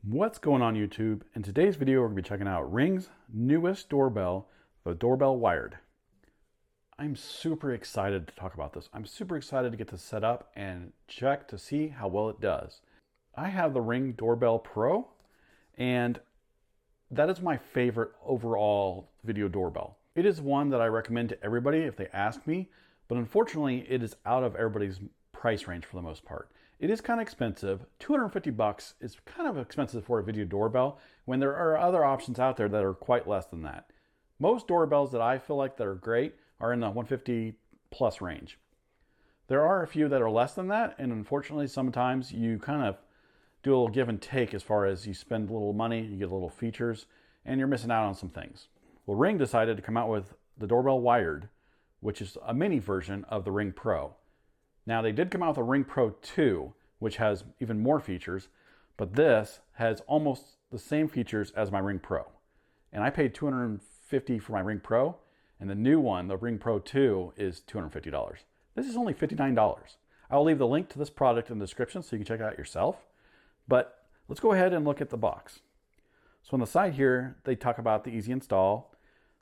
What's going on YouTube? In today's video, we're going to be checking out Ring's newest doorbell, the Doorbell Wired. I'm super excited to talk about this. I'm super excited to get this set up and check to see how well it does. I have the Ring Doorbell Pro, and that is my favorite overall video doorbell. It is one that I recommend to everybody if they ask me, but unfortunately, it is out of everybody's price range for the most part. It is kind of expensive. $250 is kind of expensive for a video doorbell when there are other options out there that are quite less than that. Most doorbells that I feel like that are great are in the $150 plus range. There are a few that are less than that, and unfortunately sometimes you kind of do a little give and take as far as you spend a little money, you get a little features, and you're missing out on some things. Well, Ring decided to come out with the Doorbell Wired, which is a mini version of the Ring Pro. Now, they did come out with a Ring Pro 2, which has even more features, but this has almost the same features as my Ring Pro. And I paid $250 for my Ring Pro, and the new one, the Ring Pro 2, is $250. This is only $59. I'll leave the link to this product in the description so you can check it out yourself. But let's go ahead and look at the box. So on the side here, they talk about the easy install.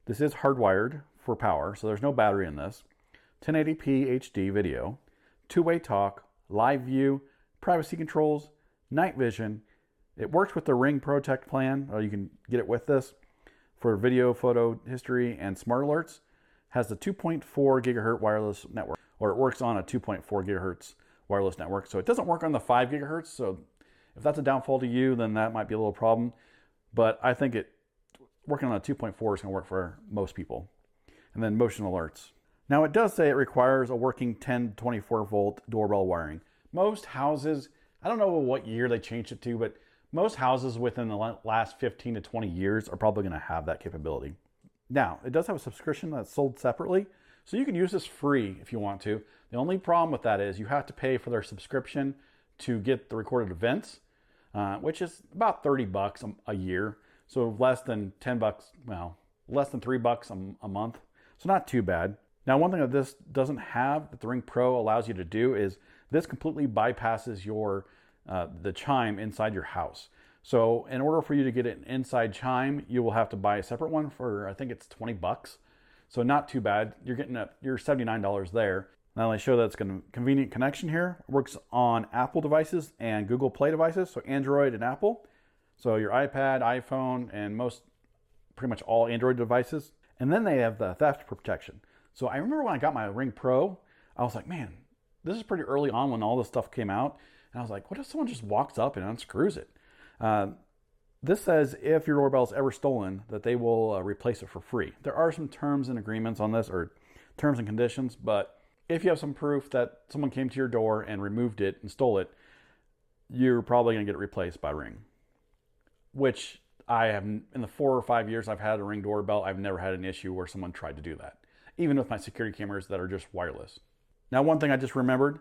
This is hardwired for power, so there's no battery in this. 1080p HD video. Two-way talk, live view, privacy controls, night vision. It works with the Ring Protect plan, or you can get it with this for video, photo history, and smart alerts. Has the 2.4 gigahertz wireless network, or it works on a 2.4 gigahertz wireless network. So it doesn't work on the 5 gigahertz. So if that's a downfall to you, then that might be a little problem. But I think working on a 2.4 is going to work for most people. And then motion alerts. Now it does say it requires a working 10 to 24 volt doorbell wiring. Most houses, I don't know what year they changed it to, but most houses within the last 15 to 20 years are probably going to have that capability. Now, it does have a subscription that's sold separately, so you can use this free if you want to. The only problem with that is you have to pay for their subscription to get the recorded events, which is about $30 a year. So less than $10, well, less than $3 a month. So not too bad. Now, one thing that this doesn't have that the Ring Pro allows you to do is this completely bypasses the chime inside your house. So in order for you to get an inside chime, you will have to buy a separate one for, I think it's $20. So not too bad. You're getting your $79 there. Now they show that it's a convenient connection here. It works on Apple devices and Google Play devices, so Android and Apple. So your iPad, iPhone, and pretty much all Android devices. And then they have the theft protection. So I remember when I got my Ring Pro, I was like, man, this is pretty early on when all this stuff came out. And I was like, what if someone just walks up and unscrews it? This says if your doorbell is ever stolen, that they will replace it for free. There are some terms and agreements on this, or terms and conditions, but if you have some proof that someone came to your door and removed it and stole it, you're probably going to get it replaced by Ring. Which I have, in the 4 or 5 years I've had a Ring doorbell, I've never had an issue where someone tried to do that, even with my security cameras that are just wireless. Now, one thing I just remembered,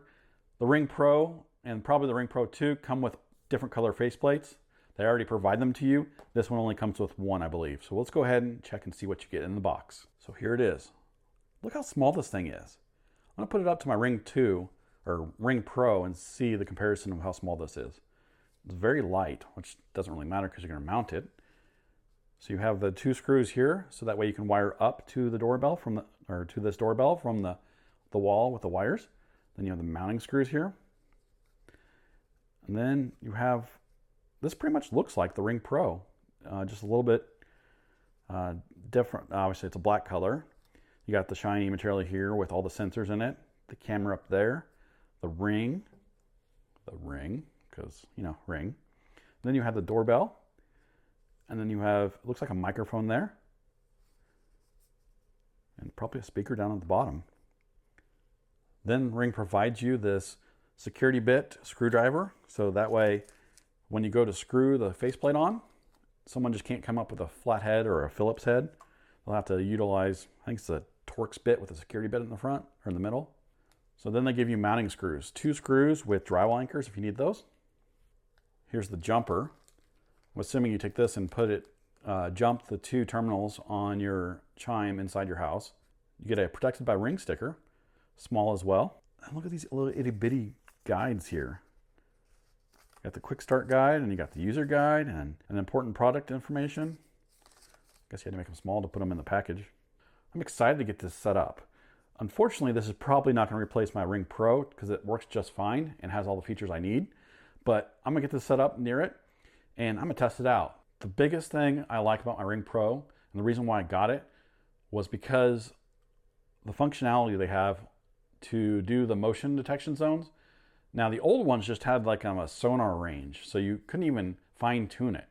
the Ring Pro and probably the Ring Pro 2 come with different color faceplates. They already provide them to you. This one only comes with one, I believe. So let's go ahead and check and see what you get in the box. So here it is. Look how small this thing is. I'm gonna put it up to my Ring 2 or Ring Pro and see the comparison of how small this is. It's very light, which doesn't really matter because you're gonna mount it. So you have the 2 screws here, so that way you can wire up to the doorbell to this doorbell from the wall with the wires. Then you have the mounting screws here. And then you have, this pretty much looks like the Ring Pro, just a little bit different. Obviously it's a black color. You got the shiny material here with all the sensors in it, the camera up there, the ring, because, you know, ring. Then you have the doorbell. And then you have, it looks like a microphone there. And probably a speaker down at the bottom. Then Ring provides you this security bit screwdriver. So that way, when you go to screw the faceplate on, someone just can't come up with a flat head or a Phillips head. They'll have to utilize, I think it's a Torx bit with a security bit in the front or in the middle. So then they give you mounting screws. 2 screws with drywall anchors if you need those. Here's the jumper. I'm assuming you take this and put it, jump the 2 terminals on your chime inside your house. You get a protected by Ring sticker, small as well. And look at these little itty bitty guides here. Got the quick start guide, and you got the user guide and an important product information. I guess you had to make them small to put them in the package. I'm excited to get this set up. Unfortunately, this is probably not going to replace my Ring Pro because it works just fine and has all the features I need. But I'm going to get this set up near it, and I'm going to test it out. The biggest thing I like about my Ring Pro, and the reason why I got it, was because the functionality they have to do the motion detection zones. Now, the old ones just had like a sonar range, so you couldn't even fine tune it.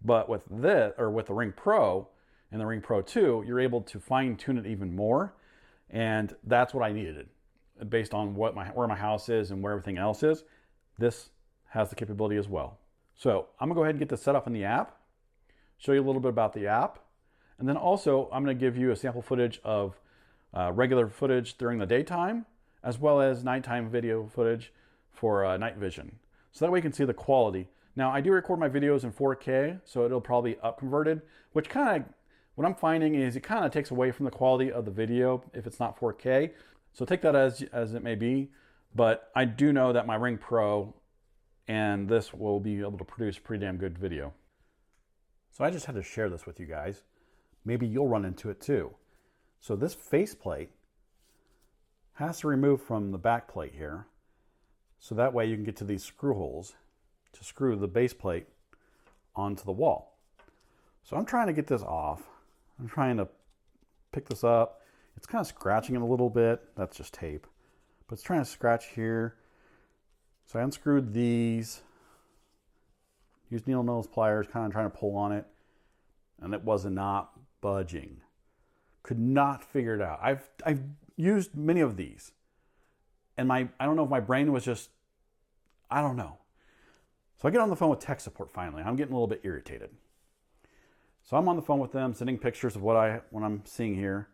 But with this, or with the Ring Pro and the Ring Pro 2, you're able to fine tune it even more. And that's what I needed. Based on where my house is and where everything else is, this has the capability as well. So I'm gonna go ahead and get this set up in the app, show you a little bit about the app, and then also I'm gonna give you a sample footage of regular footage during the daytime, as well as nighttime video footage for night vision. So that way you can see the quality. Now, I do record my videos in 4K, so it'll probably up converted, which kind of, what I'm finding is it kind of takes away from the quality of the video if it's not 4K. So take that as it may be, but I do know that my Ring Pro and this will be able to produce pretty damn good video. So I just had to share this with you guys. Maybe you'll run into it too. So this faceplate has to remove from the back plate here. So that way you can get to these screw holes to screw the base plate onto the wall. So I'm trying to get this off. I'm trying to pick this up. It's kind of scratching it a little bit. That's just tape. But it's trying to scratch here. So I unscrewed these. Used needle nose pliers, kind of trying to pull on it. And it was not budging. Could not figure it out. I've used many of these. And I don't know if my brain was just, I don't know. So I get on the phone with tech support finally. I'm getting a little bit irritated. So I'm on the phone with them, sending pictures of what I'm seeing here.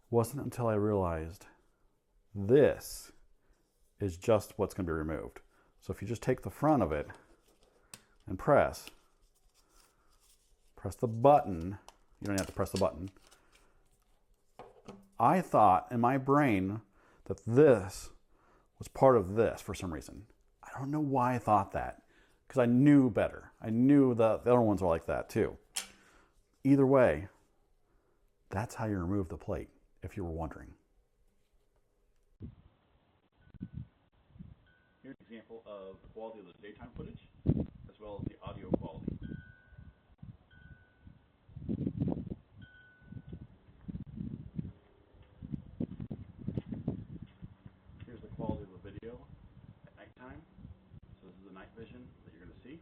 It wasn't until I realized this is just what's going to be removed. So if you just take the front of it and press the button, you don't have to press the button. I thought in my brain that this was part of this for some reason. I don't know why I thought that, because I knew better. I knew the other ones were like that too. Either way, that's how you remove the plate, if you were wondering. Here's an example of the quality of the daytime footage, as well as the audio quality. Here's the quality of the video at nighttime. So this is the night vision that you're going to see.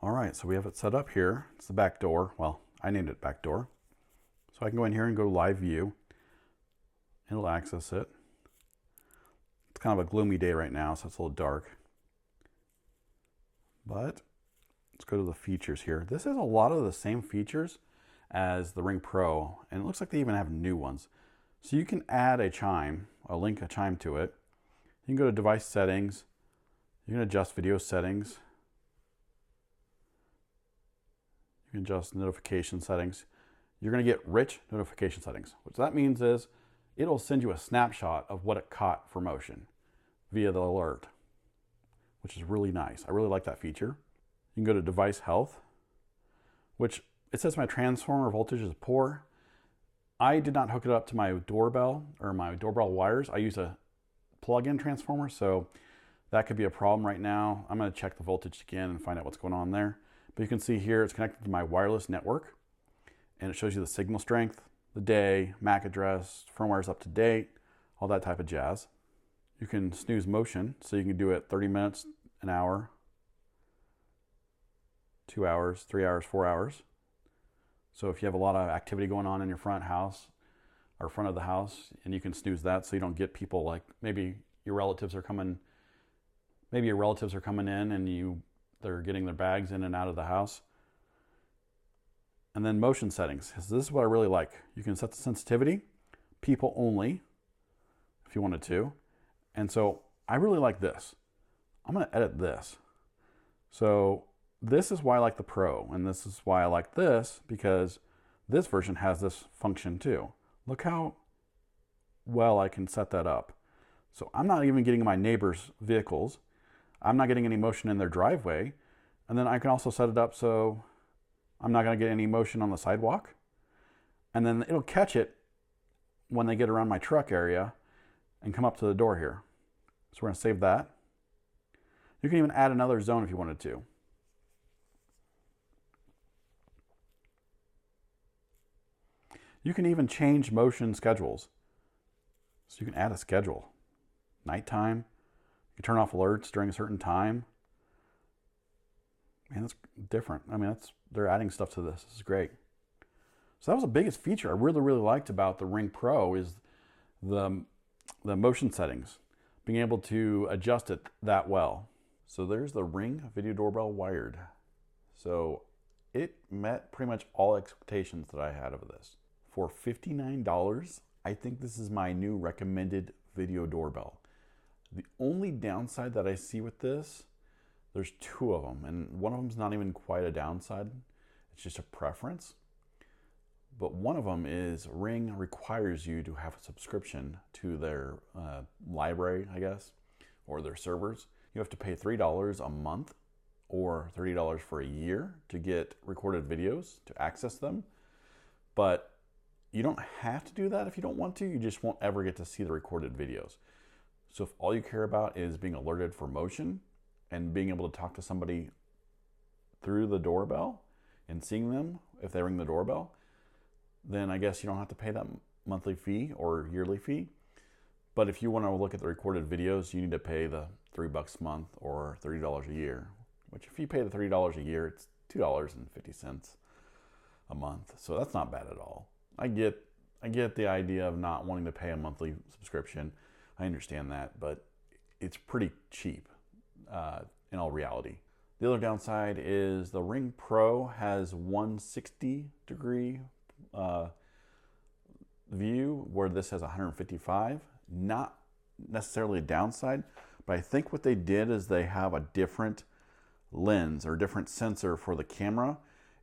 All right, so we have it set up here. It's the back door. Well, I named it back door. So I can go in here and go to live view. It'll access it. It's kind of a gloomy day right now, so it's a little dark. But let's go to the features here. This has a lot of the same features as the Ring Pro, and it looks like they even have new ones. So you can add a chime, link a chime to it. You can go to device settings. You can adjust video settings. You can adjust notification settings. You're going to get rich notification settings. What that means is it'll send you a snapshot of what it caught for motion via the alert, which is really nice. I really like that feature. You can go to device health, which it says my transformer voltage is poor. I did not hook it up to my doorbell or my doorbell wires. I use a plug-in transformer, so that could be a problem right now. I'm going to check the voltage again and find out what's going on there. But you can see here it's connected to my wireless network, and it shows you the signal strength, the day, MAC address, firmware's up to date, all that type of jazz. You can snooze motion, so you can do it 30 minutes, an hour, 2 hours, 3 hours, 4 hours. So if you have a lot of activity going on in your front house or front of the house, and you can snooze that so you don't get people like maybe your relatives are coming in and they're getting their bags in and out of the house. And then motion settings. This is what I really like. You can set the sensitivity, people only, if you wanted to. And so I really like this. I'm going to edit this. So this is why I like the Pro, and this is why I like this, because this version has this function too. Look how well I can set that up. So I'm not even getting my neighbors' vehicles. I'm not getting any motion in their driveway. And then I can also set it up so I'm not going to get any motion on the sidewalk. And then it'll catch it when they get around my truck area and come up to the door here. So we're going to save that. You can even add another zone if you wanted to. You can even change motion schedules. So you can add a schedule. Nighttime. You can turn off alerts during a certain time. Man, that's different. I mean, they're adding stuff to this. This is great. So that was the biggest feature I really, really liked about the Ring Pro is the motion settings, being able to adjust it that well. So there's the Ring Video Doorbell Wired. So it met pretty much all expectations that I had of this. For $59, I think this is my new recommended video doorbell. The only downside that I see with this, there's two of them, and one of them is not even quite a downside. It's just a preference. But one of them is Ring requires you to have a subscription to their library, I guess, or their servers. You have to pay $3 a month or $30 for a year to get recorded videos, to access them. But you don't have to do that if you don't want to. You just won't ever get to see the recorded videos. So if all you care about is being alerted for motion and being able to talk to somebody through the doorbell and seeing them if they ring the doorbell, then I guess you don't have to pay that monthly fee or yearly fee. But if you want to look at the recorded videos, you need to pay the $3 a month or $30 a year, which if you pay the $30 a year, it's $2.50 a month. So that's not bad at all. I get the idea of not wanting to pay a monthly subscription. I understand that, but it's pretty cheap in all reality. The other downside is the Ring Pro has 160-degree view, where this has 155. Not necessarily a downside, but I think what they did is they have a different lens or different sensor for the camera.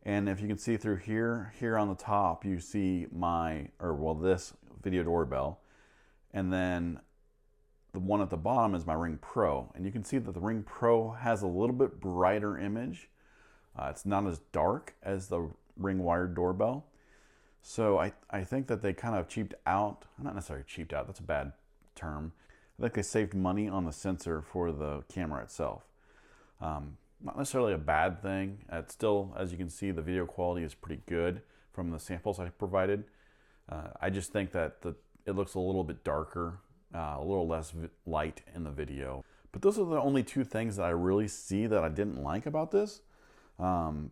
And if you can see through here on the top, you see this video doorbell. And then the one at the bottom is my Ring Pro. And you can see that the Ring Pro has a little bit brighter image. It's not as dark as the Ring wired doorbell. So I think that they kind of cheaped out. Not necessarily cheaped out, that's a bad term. I think they saved money on the sensor for the camera itself. Not necessarily a bad thing. It's still, as you can see, the video quality is pretty good from the samples I provided. I just think that it looks a little bit darker, a little less light in the video. But those are the only two things that I really see that I didn't like about this. Other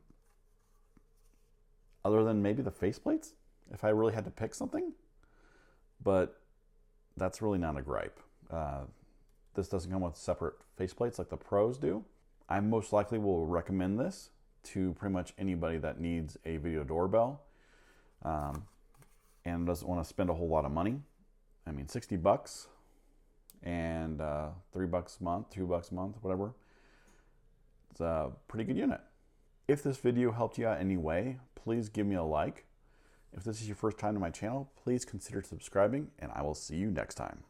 than maybe the faceplates, if I really had to pick something. But that's really not a gripe. This doesn't come with separate faceplates like the Pros do. I most likely will recommend this to pretty much anybody that needs a video doorbell and doesn't want to spend a whole lot of money. I mean, $60 and $3 a month, $2 a month, whatever. It's a pretty good unit. If this video helped you out in any way, please give me a like. If this is your first time to my channel, please consider subscribing, and I will see you next time.